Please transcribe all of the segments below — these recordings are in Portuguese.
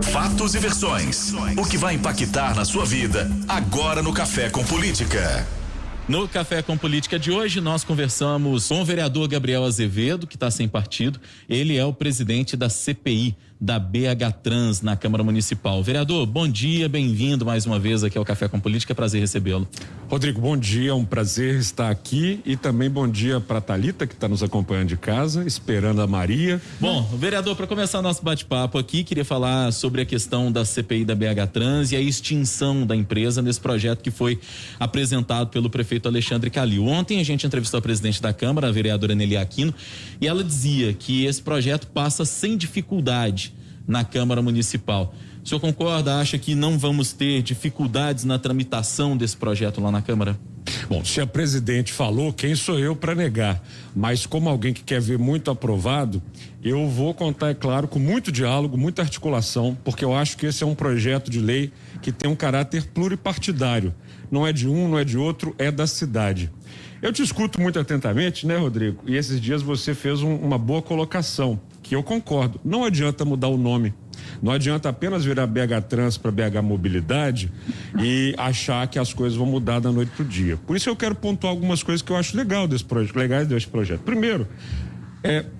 Fatos e versões. O que vai impactar na sua vida agora no Café com Política. No Café com Política de hoje, nós conversamos com o vereador Gabriel Azevedo, que está sem partido. Ele é o presidente da CPI da BH Trans na Câmara Municipal. Vereador, bom dia, bem-vindo mais uma vez aqui ao Café com Política, é prazer recebê-lo. Rodrigo, bom dia, é um prazer estar aqui e também bom dia para a Thalita, que está nos acompanhando de casa, esperando a Maria. Bom, vereador, para começar nosso bate-papo aqui, queria falar sobre a questão da CPI da BH Trans e a extinção da empresa nesse projeto que foi apresentado pelo prefeito Alexandre Calil. Ontem a gente entrevistou a presidente da Câmara, a vereadora Nelly Aquino, e ela dizia que esse projeto passa sem dificuldade na Câmara Municipal. O senhor concorda? Acha que não vamos ter dificuldades na tramitação desse projeto lá na Câmara? Bom, se a presidente falou, quem sou eu para negar? Mas como alguém que quer ver muito aprovado, eu vou contar, é claro, com muito diálogo, muita articulação, porque eu acho que esse é um projeto de lei que tem um caráter pluripartidário. Não é de um, não é de outro, é da cidade. Eu te escuto muito atentamente, né, Rodrigo? E esses dias você fez uma boa colocação, que eu concordo. Não adianta mudar o nome. Não adianta apenas virar BH Trans para BH Mobilidade e achar que as coisas vão mudar da noite pro dia. Por isso eu quero pontuar algumas coisas que eu acho legais desse projeto. Primeiro,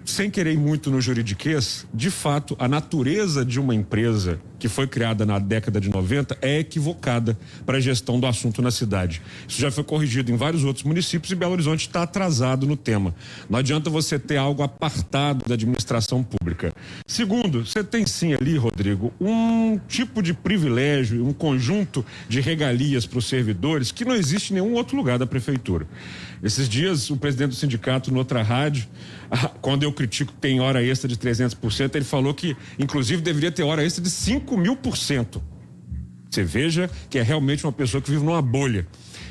sem querer ir muito no juridiquês, de fato, a natureza de uma empresa que foi criada na década de 90 é equivocada para a gestão do assunto na cidade. Isso já foi corrigido em vários outros municípios e Belo Horizonte está atrasado no tema. Não adianta você ter algo apartado da administração pública. Segundo, você tem sim ali, Rodrigo, um tipo de privilégio, um conjunto de regalias para os servidores que não existe em nenhum outro lugar da prefeitura. Esses dias, o presidente do sindicato, no outra rádio, quando eu critico que tem hora extra de 300%, ele falou que, inclusive, deveria ter hora extra de 5.000%. Você veja que é realmente uma pessoa que vive numa bolha.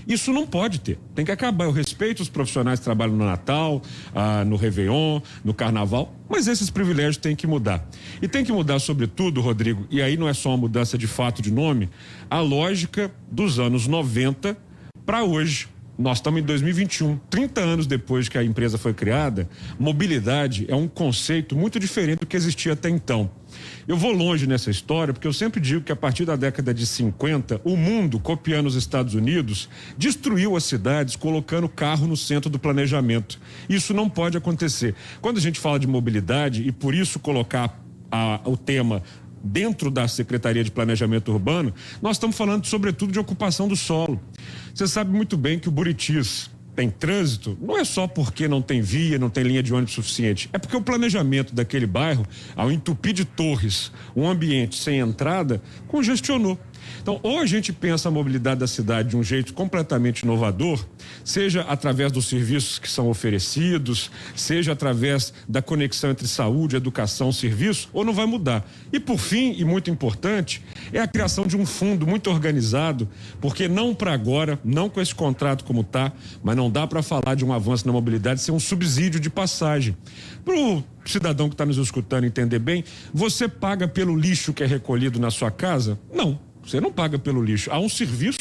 Isso não pode ter, tem que acabar. Eu respeito os profissionais que trabalham no Natal, no Réveillon, no Carnaval, mas esses privilégios têm que mudar. E tem que mudar, sobretudo, Rodrigo, e aí não é só uma mudança de fato de nome, a lógica dos anos 90 para hoje. Nós estamos em 2021, 30 anos depois que a empresa foi criada, mobilidade é um conceito muito diferente do que existia até então. Eu vou longe nessa história porque eu sempre digo que a partir da década de 50, o mundo, copiando os Estados Unidos, destruiu as cidades colocando o carro no centro do planejamento. Isso não pode acontecer. Quando a gente fala de mobilidade e por isso colocar o tema dentro da Secretaria de Planejamento Urbano, nós estamos falando sobretudo de ocupação do solo. Você sabe muito bem que o Buritis tem trânsito, não é só porque não tem via, não tem linha de ônibus suficiente, é porque o planejamento daquele bairro, ao entupir de torres, um ambiente sem entrada, congestionou. Então, ou a gente pensa a mobilidade da cidade de um jeito completamente inovador, seja através dos serviços que são oferecidos, seja através da conexão entre saúde, educação, serviço, ou não vai mudar. E por fim, e muito importante, é a criação de um fundo muito organizado, porque não para agora, não com esse contrato como está, mas não dá para falar de um avanço na mobilidade sem um subsídio de passagem. Para o cidadão que está nos escutando entender bem, você paga pelo lixo que é recolhido na sua casa? Não. Você não paga pelo lixo. Há um serviço,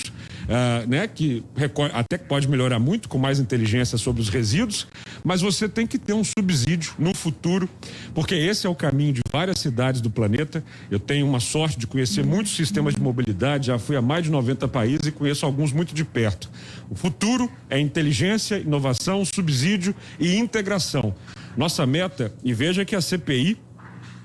que até pode melhorar muito com mais inteligência sobre os resíduos, mas você tem que ter um subsídio no futuro, porque esse é o caminho de várias cidades do planeta. Eu tenho uma sorte de conhecer muitos sistemas de mobilidade, já fui a mais de 90 países e conheço alguns muito de perto. O futuro é inteligência, inovação, subsídio e integração. Nossa meta, e veja que a CPI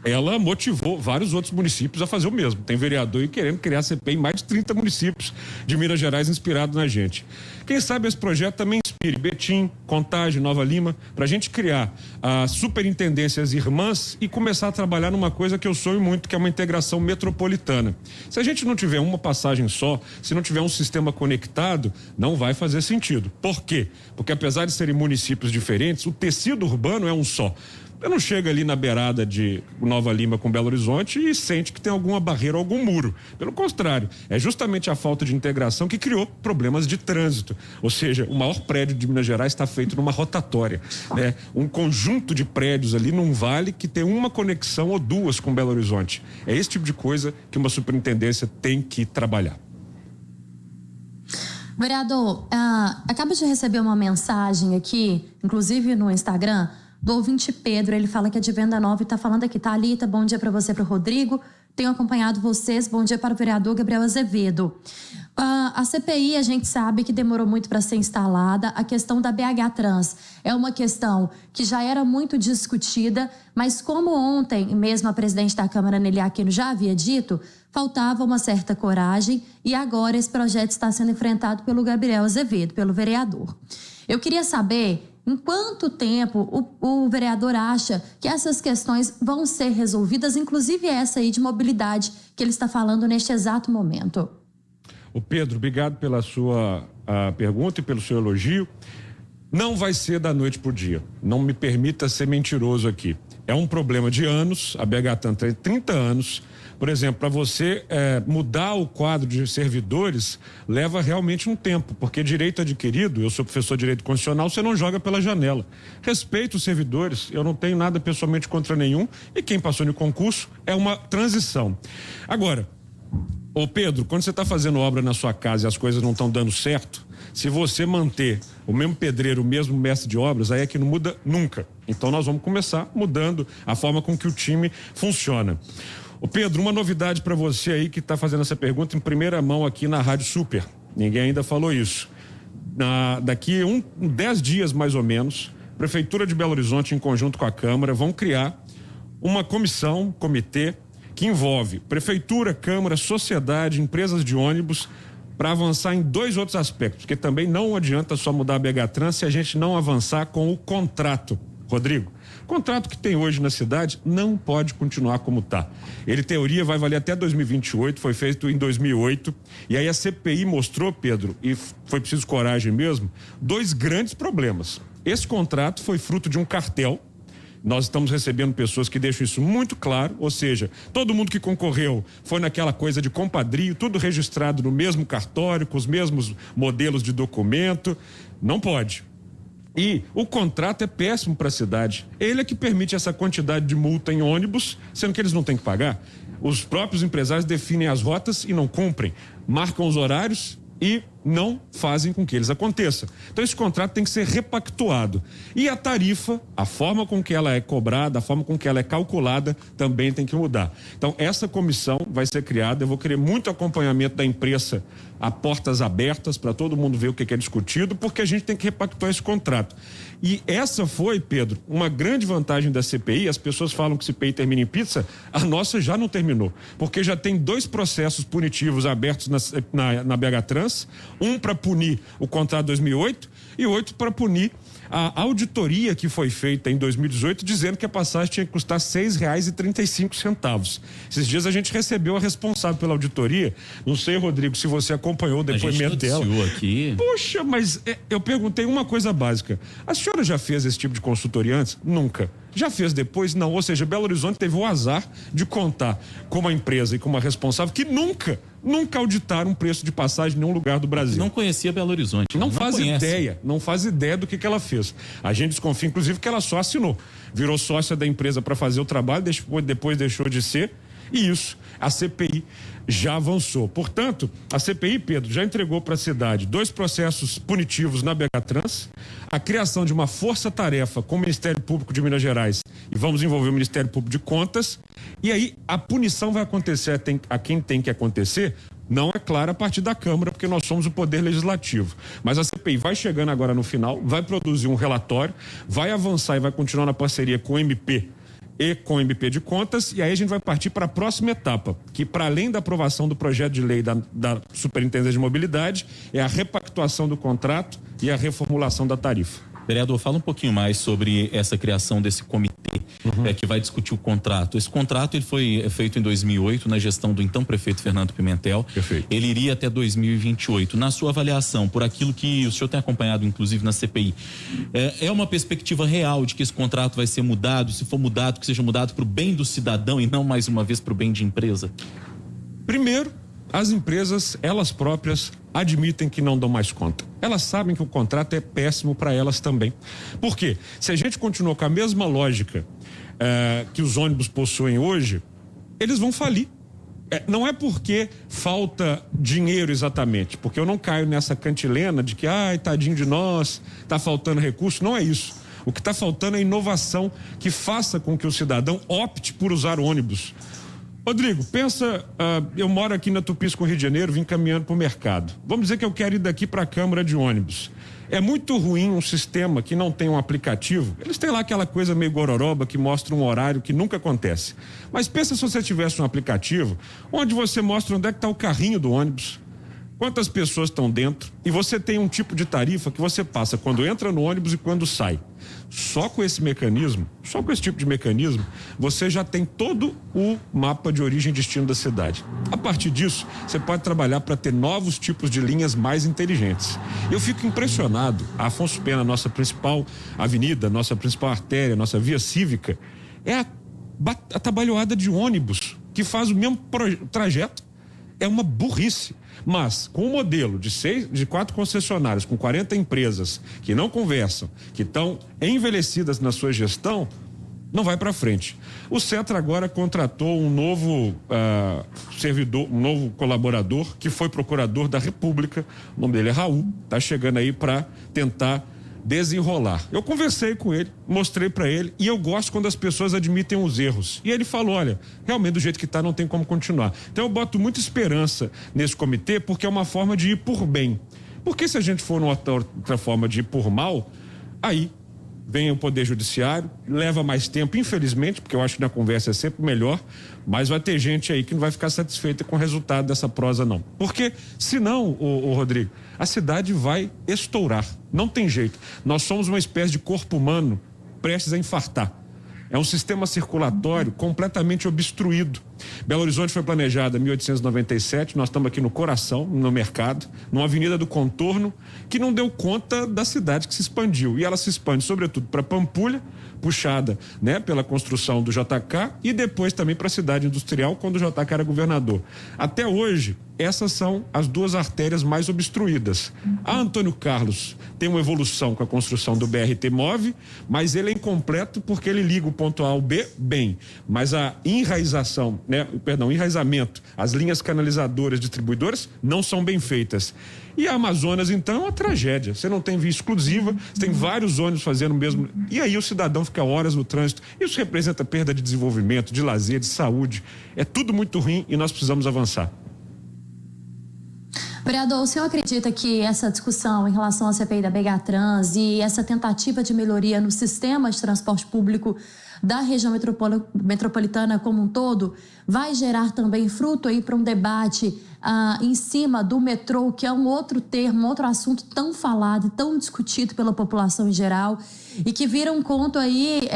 ela motivou vários outros municípios a fazer o mesmo. Tem vereador aí querendo criar CPI em mais de 30 municípios de Minas Gerais inspirado na gente. Quem sabe esse projeto também inspire Betim, Contagem, Nova Lima, para a gente criar as superintendências irmãs e começar a trabalhar numa coisa que eu sonho muito, que é uma integração metropolitana. Se a gente não tiver uma passagem só, se não tiver um sistema conectado, não vai fazer sentido. Por quê? Porque apesar de serem municípios diferentes, o tecido urbano é um só. Você não chega ali na beirada de Nova Lima com Belo Horizonte e sente que tem alguma barreira, algum muro. Pelo contrário, é justamente a falta de integração que criou problemas de trânsito. Ou seja, o maior prédio de Minas Gerais está feito numa rotatória, né? Um conjunto de prédios ali num vale que tem uma conexão ou duas com Belo Horizonte. É esse tipo de coisa que uma superintendência tem que trabalhar. Vereador, acabo de receber uma mensagem aqui, inclusive no Instagram, do ouvinte Pedro. Ele fala que é de Venda Nova e está falando aqui: Thalita, bom dia para você, para o Rodrigo. tenho acompanhado vocês. Bom dia para o vereador Gabriel Azevedo. A CPI, a gente sabe que demorou muito para ser instalada. A questão da BH Trans é uma questão que já era muito discutida, mas como ontem mesmo a presidente da Câmara, Nelly Aquino, já havia dito, faltava uma certa coragem e agora esse projeto está sendo enfrentado pelo Gabriel Azevedo, pelo vereador. Eu queria saber em quanto tempo o vereador acha que essas questões vão ser resolvidas, inclusive essa aí de mobilidade que ele está falando neste exato momento. O Pedro, obrigado pela sua pergunta e pelo seu elogio. Não vai ser da noite para o dia. Não me permita ser mentiroso aqui. É um problema de anos. A BH Trans tem 30 anos. Por exemplo, para você mudar o quadro de servidores, leva realmente um tempo, porque direito adquirido, eu sou professor de direito constitucional, você não joga pela janela. Respeito os servidores, eu não tenho nada pessoalmente contra nenhum, e quem passou no concurso é uma transição. Agora, ô Pedro, quando você está fazendo obra na sua casa e as coisas não estão dando certo, se você manter o mesmo pedreiro, o mesmo mestre de obras, aí é que não muda nunca. Então nós vamos começar mudando a forma com que o time funciona. Ô Pedro, uma novidade para você aí que está fazendo essa pergunta em primeira mão aqui na Rádio Super. Ninguém ainda falou isso. Daqui 10 dias mais ou menos, Prefeitura de Belo Horizonte em conjunto com a Câmara vão criar uma comissão, comitê, que envolve Prefeitura, Câmara, sociedade, empresas de ônibus, para avançar em 2 outros aspectos, porque também não adianta só mudar a BH Trans se a gente não avançar com o contrato. Rodrigo, o contrato que tem hoje na cidade não pode continuar como está. Ele, teoria, vai valer até 2028, foi feito em 2008, e aí a CPI mostrou, Pedro, e foi preciso coragem mesmo, 2 grandes problemas. Esse contrato foi fruto de um cartel. Nós estamos recebendo pessoas que deixam isso muito claro, ou seja, todo mundo que concorreu foi naquela coisa de compadrio, tudo registrado no mesmo cartório, com os mesmos modelos de documento. Não pode. E o contrato é péssimo para a cidade. Ele é que permite essa quantidade de multa em ônibus, sendo que eles não têm que pagar. Os próprios empresários definem as rotas e não cumprem, marcam os horários e não fazem com que eles aconteçam. Então esse contrato tem que ser repactuado. E a tarifa, a forma com que ela é cobrada, a forma com que ela é calculada, também tem que mudar. Então essa comissão vai ser criada, eu vou querer muito acompanhamento da imprensa a portas abertas para todo mundo ver o que é discutido, porque a gente tem que repactuar esse contrato. E essa foi, Pedro, uma grande vantagem da CPI. As pessoas falam que CPI termina em pizza, a nossa já não terminou, porque já tem 2 processos punitivos abertos na BH Trans, um para punir o contrato de 2008 e 8 para punir a auditoria que foi feita em 2018, dizendo que a passagem tinha que custar R$ 6,35. Esses dias a gente recebeu a responsável pela auditoria. Não sei, Rodrigo, se você acompanhou o depoimento dela. Aqui. Poxa, mas eu perguntei uma coisa básica. A senhora já fez esse tipo de consultoria antes? Nunca. Já fez depois? Não. Ou seja, Belo Horizonte teve o azar de contar com uma empresa e com uma responsável que nunca auditaram um preço de passagem em nenhum lugar do Brasil. Não conhecia Belo Horizonte. Não faz ideia do que ela fez. A gente desconfia, inclusive, que ela só assinou. Virou sócia da empresa para fazer o trabalho, depois deixou de ser. E isso, a CPI já avançou. Portanto, a CPI, Pedro, já entregou para a cidade 2 processos punitivos na BH Trans, a criação de uma força-tarefa com o Ministério Público de Minas Gerais, e vamos envolver o Ministério Público de Contas, e aí a punição vai acontecer a quem tem que acontecer. Não é claro a partir da Câmara, porque nós somos o poder legislativo. Mas a CPI vai chegando agora no final, vai produzir um relatório, vai avançar e vai continuar na parceria com o MP e com o MP de Contas, e aí a gente vai partir para a próxima etapa, que para além da aprovação do projeto de lei da Superintendência de Mobilidade, é a repactuação do contrato e a reformulação da tarifa. Vereador, fala um pouquinho mais sobre essa criação desse comitê que vai discutir o contrato. Esse contrato ele foi feito em 2008 na gestão do então prefeito Fernando Pimentel. Perfeito. Ele iria até 2028. Na sua avaliação, por aquilo que o senhor tem acompanhado, inclusive na CPI, é uma perspectiva real de que esse contrato vai ser mudado? Se for mudado, que seja mudado para o bem do cidadão e não mais uma vez para o bem de empresa? Primeiro, as empresas, elas próprias, admitem que não dão mais conta. Elas sabem que o contrato é péssimo para elas também. Por quê? Se a gente continuar com a mesma lógica que os ônibus possuem hoje, eles vão falir. Não é porque falta dinheiro exatamente, porque eu não caio nessa cantilena de que, tadinho de nós, está faltando recurso. Não é isso. O que está faltando é inovação que faça com que o cidadão opte por usar ônibus. Rodrigo, pensa, eu moro aqui na Tupisco, Rio de Janeiro, vim caminhando para o mercado. Vamos dizer que eu quero ir daqui para a Câmara de ônibus. É muito ruim um sistema que não tem um aplicativo. Eles têm lá aquela coisa meio gororoba que mostra um horário que nunca acontece. Mas pensa se você tivesse um aplicativo onde você mostra onde é que está o carrinho do ônibus, quantas pessoas estão dentro, e você tem um tipo de tarifa que você passa quando entra no ônibus e quando sai. Só com esse mecanismo, só com esse tipo de mecanismo, você já tem todo o mapa de origem e destino da cidade. A partir disso, você pode trabalhar para ter novos tipos de linhas mais inteligentes. Eu fico impressionado, a Afonso Pena, nossa principal avenida, nossa principal artéria, nossa via cívica, é a atabalhoada de ônibus que faz o mesmo trajeto. É uma burrice. Mas com o modelo de 4 concessionários, com 40 empresas que não conversam, que estão envelhecidas na sua gestão, não vai para frente. O Cetra agora contratou um novo servidor, um novo colaborador, que foi procurador da República. O nome dele é Raul, está chegando aí para tentar desenrolar. Eu conversei com ele, mostrei para ele, e eu gosto quando as pessoas admitem os erros. E ele falou, olha, realmente do jeito que está não tem como continuar. Então eu boto muita esperança nesse comitê, porque é uma forma de ir por bem. Porque se a gente for numa outra forma de ir por mal, aí vem o Poder Judiciário, leva mais tempo, infelizmente, porque eu acho que na conversa é sempre melhor, mas vai ter gente aí que não vai ficar satisfeita com o resultado dessa prosa, não. Porque, senão, o Rodrigo, a cidade vai estourar. Não tem jeito. Nós somos uma espécie de corpo humano prestes a infartar. É um sistema circulatório completamente obstruído. Belo Horizonte foi planejada em 1897, nós estamos aqui no coração, no mercado, numa avenida do contorno, que não deu conta da cidade que se expandiu. E ela se expande, sobretudo, para Pampulha, puxada, né, pela construção do JK, e depois também para a cidade industrial, quando o JK era governador. Até hoje, essas são as 2 artérias mais obstruídas. A Antônio Carlos tem uma evolução com a construção do BRT Move, mas ele é incompleto porque ele liga o ponto A ao B bem, mas a enraização, enraizamento, as linhas canalizadoras, distribuidoras não são bem feitas. E a Amazonas, então, é uma tragédia. Você não tem via exclusiva, você tem vários ônibus fazendo o mesmo. E aí o cidadão fica horas no trânsito. Isso representa perda de desenvolvimento, de lazer, de saúde. É tudo muito ruim e nós precisamos avançar. Vereador, o senhor acredita que essa discussão em relação à CPI da BH Trans e essa tentativa de melhoria no sistema de transporte público da região metropolitana como um todo vai gerar também fruto aí para um debate em cima do metrô, que é um outro termo, um outro assunto tão falado e tão discutido pela população em geral e que vira um conto aí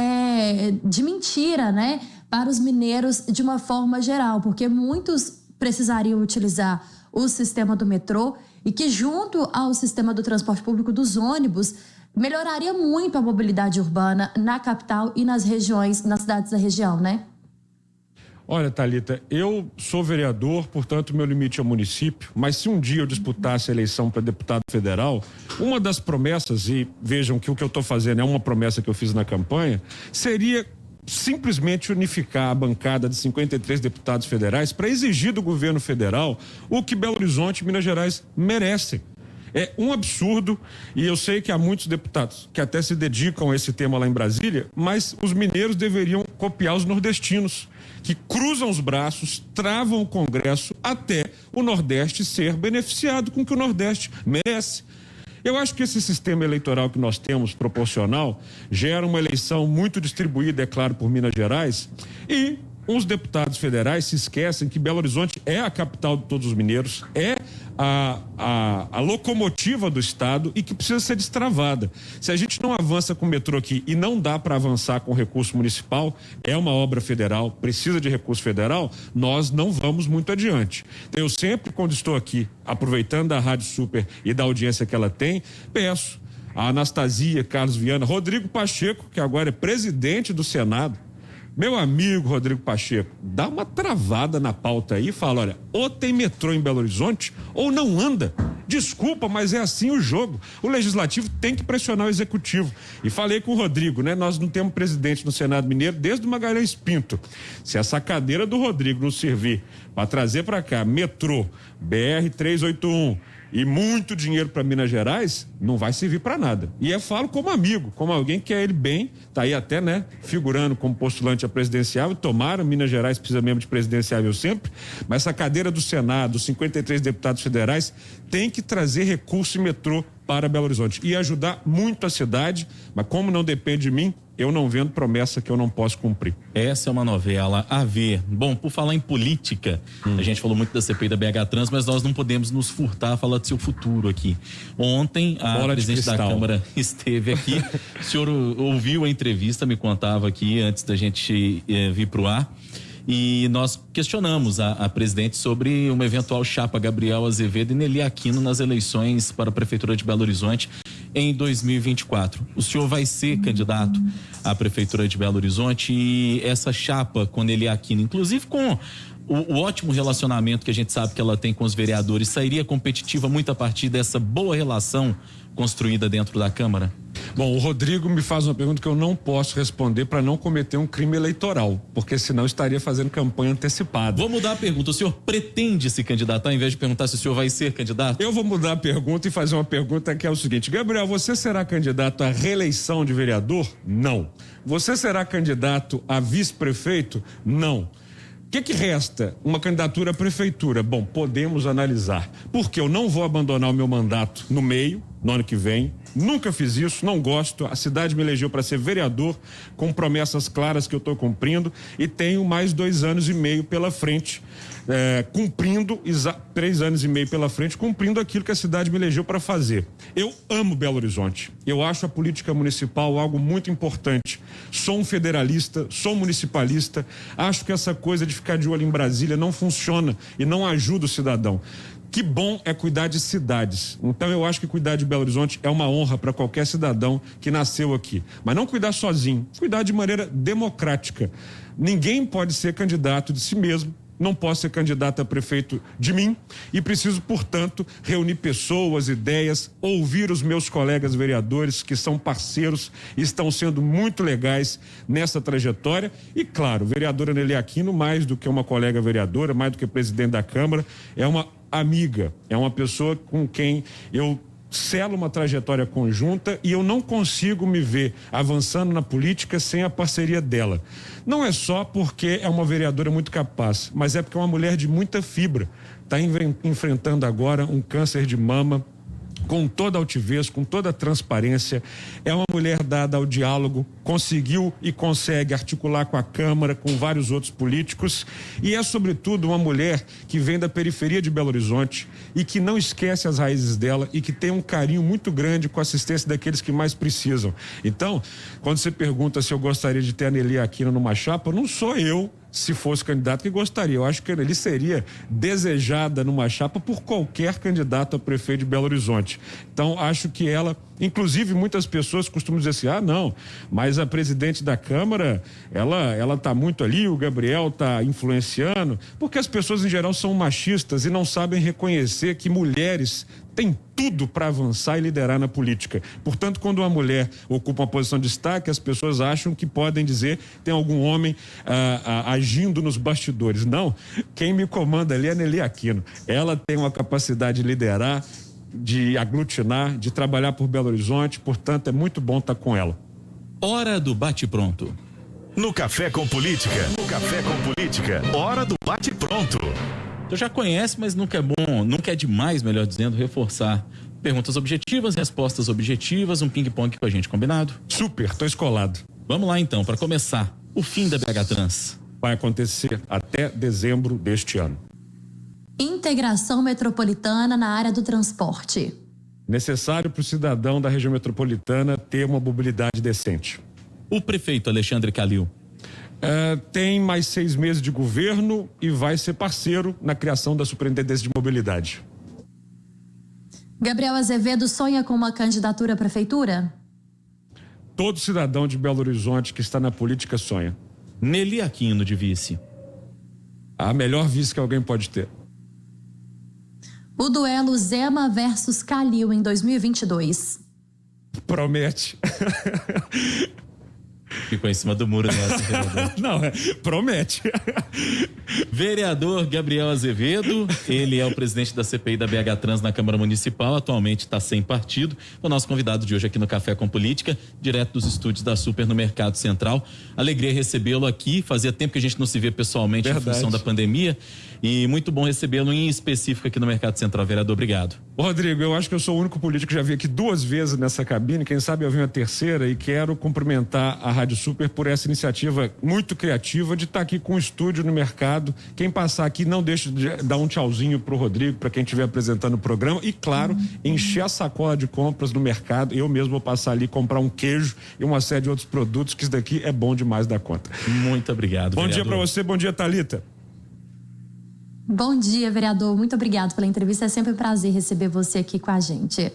de mentira, né, para os mineiros de uma forma geral, porque muitos precisariam utilizar o sistema do metrô e que junto ao sistema do transporte público dos ônibus melhoraria muito a mobilidade urbana na capital e nas regiões, nas cidades da região, né? Olha, Thalita, eu sou vereador, portanto meu limite é o município, mas se um dia eu disputasse a eleição para deputado federal, uma das promessas, e vejam que o que eu estou fazendo é uma promessa que eu fiz na campanha, seria simplesmente unificar a bancada de 53 deputados federais para exigir do governo federal o que Belo Horizonte e Minas Gerais merecem. É um absurdo, e eu sei que há muitos deputados que até se dedicam a esse tema lá em Brasília, mas os mineiros deveriam copiar os nordestinos, que cruzam os braços, travam o Congresso até o Nordeste ser beneficiado com o que o Nordeste merece. Eu acho que esse sistema eleitoral que nós temos, proporcional, gera uma eleição muito distribuída, é claro, por Minas Gerais, e uns deputados federais se esquecem que Belo Horizonte é a capital de todos os mineiros, é a locomotiva do estado e que precisa ser destravada. Se a gente não avança com o metrô aqui e não dá para avançar com recurso municipal, é uma obra federal, precisa de recurso federal, nós não vamos muito adiante. Então, eu sempre, quando estou aqui, aproveitando a Rádio Super e da audiência que ela tem, peço a Anastasia, Carlos Viana, Rodrigo Pacheco, que agora é presidente do Senado. Meu amigo Rodrigo Pacheco, dá uma travada na pauta aí e fala, olha, ou tem metrô em Belo Horizonte ou não anda. Desculpa, mas é assim o jogo. O legislativo tem que pressionar o executivo. E falei com o Rodrigo, né? Nós não temos presidente no Senado Mineiro desde o Magalhães Pinto. Se essa cadeira do Rodrigo não servir para trazer para cá metrô, BR-381, e muito dinheiro para Minas Gerais, não vai servir para nada. E eu falo como amigo, como alguém que quer ele bem, tá aí até, né, figurando como postulante a presidencial, e tomara, Minas Gerais precisa mesmo de presidenciável sempre, mas essa cadeira do Senado, os 53 deputados federais, tem que trazer recurso e metrô para Belo Horizonte e ajudar muito a cidade, mas como não depende de mim, eu não vendo promessa que eu não posso cumprir. Essa é uma novela a ver. Bom, por falar em política, a gente falou muito da CPI da BH Trans, mas nós não podemos nos furtar a falar do seu futuro aqui. Ontem, a presidente da Câmara esteve aqui. O senhor ouviu a entrevista, me contava aqui antes da gente vir para o ar. E nós questionamos a presidente sobre uma eventual chapa Gabriel Azevedo e Nelly Aquino nas eleições para a Prefeitura de Belo Horizonte em 2024. O senhor vai ser candidato à Prefeitura de Belo Horizonte e essa chapa com Nelly Aquino, inclusive com o ótimo relacionamento que a gente sabe que ela tem com os vereadores, sairia competitiva muito a partir dessa boa relação construída dentro da Câmara? Bom, o Rodrigo me faz uma pergunta que eu não posso responder para não cometer um crime eleitoral, porque senão estaria fazendo campanha antecipada. Vou mudar a pergunta. O senhor pretende se candidatar, ao invés de perguntar se o senhor vai ser candidato? Eu vou mudar a pergunta e fazer uma pergunta que é o seguinte: Gabriel, você será candidato à reeleição de vereador? Não. Você será candidato a vice-prefeito? Não. O que resta? Uma candidatura à prefeitura? Bom, podemos analisar. Porque eu não vou abandonar o meu mandato no meio, no ano que vem. Nunca fiz isso, não gosto. A cidade me elegeu para ser vereador, com promessas claras que eu estou cumprindo, e tenho mais 2 anos e meio pela frente, cumprindo 3 anos e meio pela frente, cumprindo aquilo que a cidade me elegeu para fazer. Eu amo Belo Horizonte. Eu acho a política municipal algo muito importante. Sou um federalista, sou municipalista. Acho que essa coisa de ficar de olho em Brasília não funciona e não ajuda o cidadão. Que bom é cuidar de cidades. Então eu acho que cuidar de Belo Horizonte é uma honra para qualquer cidadão que nasceu aqui. Mas não cuidar sozinho, cuidar de maneira democrática. Ninguém pode ser candidato de si mesmo. Não posso ser candidato a prefeito de mim e preciso, portanto, reunir pessoas, ideias, ouvir os meus colegas vereadores que são parceiros e estão sendo muito legais nessa trajetória. E, claro, vereadora Nelly Aquino, mais do que uma colega vereadora, mais do que presidente da Câmara, é uma amiga, é uma pessoa com quem eu selo uma trajetória conjunta e eu não consigo me ver avançando na política sem a parceria dela. Não é só porque é uma vereadora muito capaz, mas é porque é uma mulher de muita fibra. Está enfrentando agora um câncer de mama com toda a altivez, com toda a transparência. É uma mulher dada ao diálogo, conseguiu e consegue articular com a Câmara, com vários outros políticos, e é sobretudo uma mulher que vem da periferia de Belo Horizonte e que não esquece as raízes dela e que tem um carinho muito grande com a assistência daqueles que mais precisam. Então, quando você pergunta se eu gostaria de ter a Nelly Aquino numa chapa, não sou eu, se fosse candidato, que gostaria. Eu acho que ele seria desejada numa chapa por qualquer candidato a prefeito de Belo Horizonte. Então, acho que ela, inclusive muitas pessoas costumam dizer assim, não, mas a presidente da Câmara, ela tá muito ali, o Gabriel tá influenciando, porque as pessoas em geral são machistas e não sabem reconhecer que mulheres têm tudo para avançar e liderar na política. Portanto, quando uma mulher ocupa uma posição de destaque, as pessoas acham que podem dizer tem algum homem agindo nos bastidores. Não, quem me comanda ali é a Nelly Aquino. Ela tem uma capacidade de liderar, de aglutinar, de trabalhar por Belo Horizonte, portanto, é muito bom estar com ela. Hora do bate-pronto. No Café com Política. No Café com Política. Hora do bate-pronto. Tu já conhece, mas nunca é bom, nunca é demais, melhor dizendo, reforçar. Perguntas objetivas, respostas objetivas, um ping-pong com a gente, combinado? Super, tô escolado. Vamos lá então, para começar, o fim da BH Trans. Vai acontecer até dezembro deste ano. Integração metropolitana na área do transporte. Necessário para o cidadão da região metropolitana ter uma mobilidade decente. O prefeito Alexandre Calil. Tem mais 6 meses de governo e vai ser parceiro na criação da Superintendência de Mobilidade. Gabriel Azevedo sonha com uma candidatura à prefeitura? Todo cidadão de Belo Horizonte que está na política sonha. Nelly Aquino de vice. A melhor vice que alguém pode ter. O duelo Zema versus Calil em 2022. Promete. Ficou em cima do muro nessa, vereador. Não, promete. Vereador Gabriel Azevedo, ele é o presidente da CPI da BH Trans na Câmara Municipal, atualmente está sem partido. O nosso convidado de hoje aqui no Café com Política, direto dos estúdios da Super no Mercado Central. Alegria recebê-lo aqui, fazia tempo que a gente não se vê pessoalmente em função da pandemia e muito bom recebê-lo em específico aqui no Mercado Central. Vereador, obrigado. Rodrigo, eu acho que eu sou o único político que já vi aqui 2 vezes nessa cabine, quem sabe eu venho a terceira, e quero cumprimentar a Rádio Super por essa iniciativa muito criativa de estar aqui com o estúdio no mercado. Quem passar aqui, não deixe de dar um tchauzinho pro Rodrigo, para quem estiver apresentando o programa, e claro, encher a sacola de compras no mercado. Eu mesmo vou passar ali comprar um queijo e uma série de outros produtos, que isso daqui é bom demais da conta. Muito obrigado, Bom vereador. dia para você, bom dia, Thalita. Bom dia, vereador. Muito obrigado pela entrevista. É sempre um prazer receber você aqui com a gente.